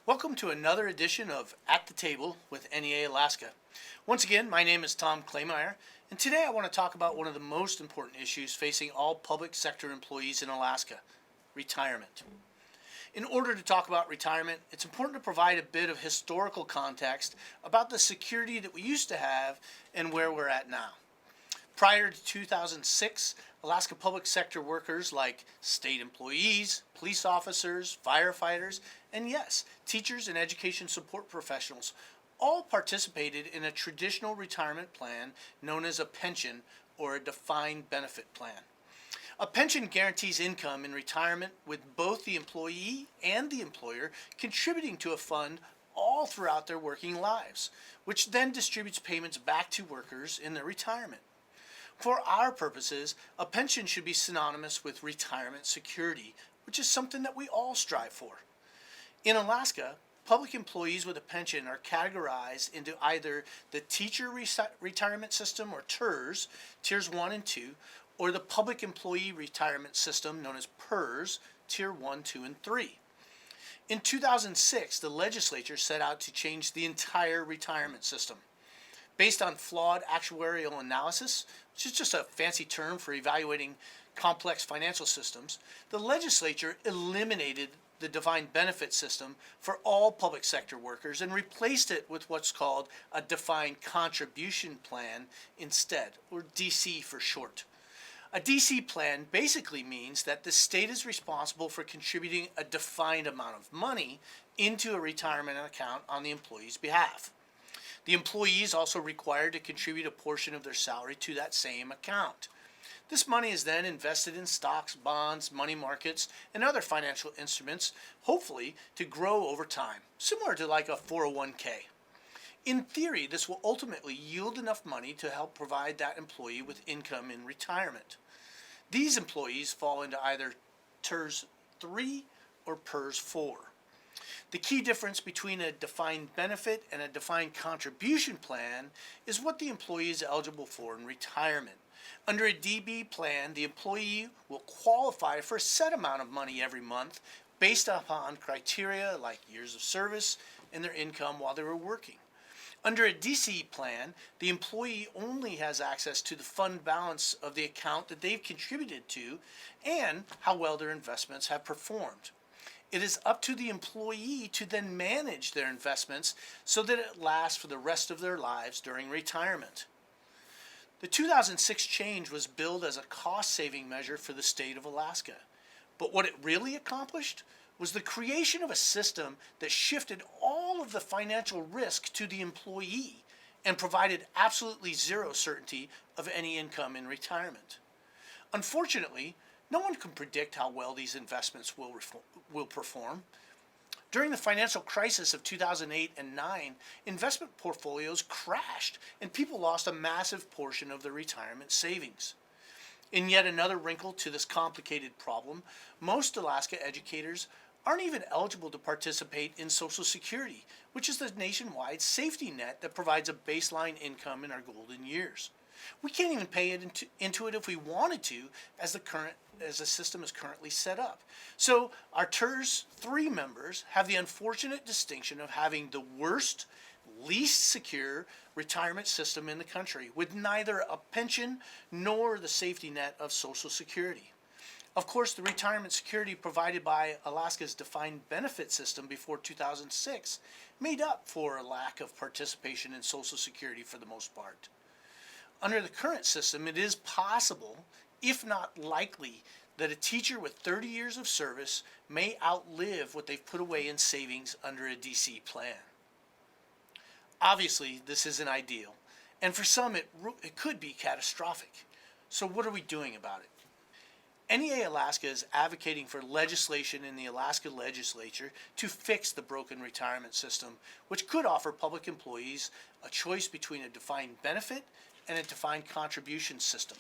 Welcome to another edition of At the Table with NEA-Alaska. Once again, my name is Tom Klaameyer, and today I want to talk about one of the most important issues facing all public sector employees in Alaska, retirement. In order to talk about retirement, it's important to provide a bit of historical context about the security that we used to have and where we're at now. Prior to 2006, Alaska public sector workers like state employees, police officers, firefighters, and yes, teachers and education support professionals all participated in a traditional retirement plan known as a pension or a defined benefit plan. A pension guarantees income in retirement with both the employee and the employer contributing to a fund all throughout their working lives, which then distributes payments back to workers in their retirement. For our purposes, a pension should be synonymous with retirement security, which is something that we all strive for. In Alaska, public employees with a pension are categorized into either the Teacher Retirement System, or TERS, Tiers 1 and 2, or the Public Employee Retirement System, known as PERS, Tier 1, 2, and 3. In 2006, the legislature set out to change the entire retirement system. Based on flawed actuarial analysis, which is just a fancy term for evaluating complex financial systems, the legislature eliminated the defined benefit system for all public sector workers and replaced it with what's called a defined contribution plan instead, or DC for short. A DC plan basically means that the state is responsible for contributing a defined amount of money into a retirement account on the employee's behalf. The employee is also required to contribute a portion of their salary to that same account. This money is then invested in stocks, bonds, money markets, and other financial instruments, hopefully to grow over time, similar to like a 401k. In theory, this will ultimately yield enough money to help provide that employee with income in retirement. These employees fall into either TERS 3 or PERS 4. The key difference between a defined benefit and a defined contribution plan is what the employee is eligible for in retirement. Under a DB plan, the employee will qualify for a set amount of money every month based upon criteria like years of service and their income while they were working. Under a DC plan, the employee only has access to the fund balance of the account that they've contributed to and how well their investments have performed. It is up to the employee to then manage their investments so that it lasts for the rest of their lives during retirement. The 2006 change was billed as a cost-saving measure for the state of Alaska. But what it really accomplished was the creation of a system that shifted all of the financial risk to the employee and provided absolutely zero certainty of any income in retirement. Unfortunately, no one can predict how well these investments will perform. During the financial crisis of 2008 and 9, investment portfolios crashed and people lost a massive portion of their retirement savings. In yet another wrinkle to this complicated problem, most Alaska educators aren't even eligible to participate in Social Security, which is the nationwide safety net that provides a baseline income in our golden years. We can't even pay it into it if we wanted to, as the system is currently set up. So our TERS 3 members have the unfortunate distinction of having the worst, least secure retirement system in the country, with neither a pension nor the safety net of Social Security. Of course, the retirement security provided by Alaska's defined benefit system before 2006 made up for a lack of participation in Social Security for the most part. Under the current system, it is possible, if not likely, that a teacher with 30 years of service may outlive what they've put away in savings under a DC plan. Obviously, this isn't ideal, and for some it could be catastrophic. So what are we doing about it? NEA-Alaska is advocating for legislation in the Alaska legislature to fix the broken retirement system, which could offer public employees a choice between a defined benefit and a defined contribution system.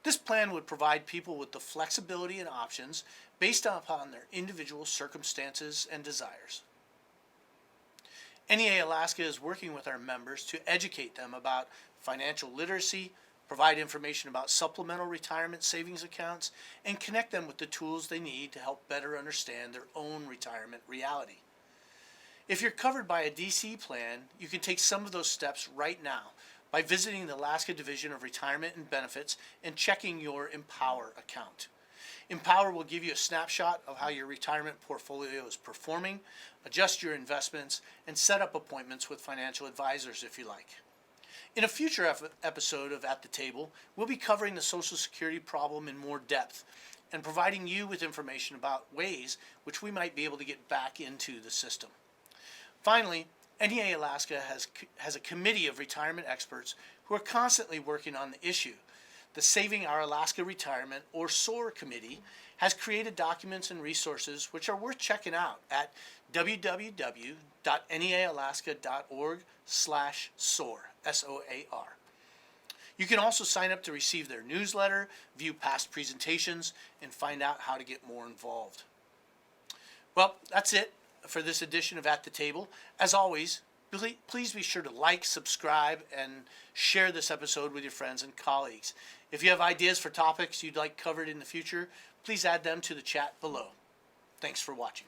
This plan would provide people with the flexibility and options based upon their individual circumstances and desires. NEA-Alaska is working with our members to educate them about financial literacy, provide information about supplemental retirement savings accounts, and connect them with the tools they need to help better understand their own retirement reality. If you're covered by a DC plan, you can take some of those steps right now by visiting the Alaska Division of Retirement and Benefits and checking your Empower account. Empower will give you a snapshot of how your retirement portfolio is performing, adjust your investments, and set up appointments with financial advisors if you like. In a future episode of At the Table, we'll be covering the Social Security problem in more depth and providing you with information about ways which we might be able to get back into the system. Finally, NEA-Alaska has a committee of retirement experts who are constantly working on the issue. The Saving Our Alaska Retirement, or SOAR Committee, has created documents and resources which are worth checking out at www.neaalaska.gov/SOAR, SOAR. You can also sign up to receive their newsletter, view past presentations, and find out how to get more involved. Well, that's it for this edition of At the Table. As always, please be sure to like, subscribe, and share this episode with your friends and colleagues. If you have ideas for topics you'd like covered in the future, please add them to the chat below. Thanks for watching.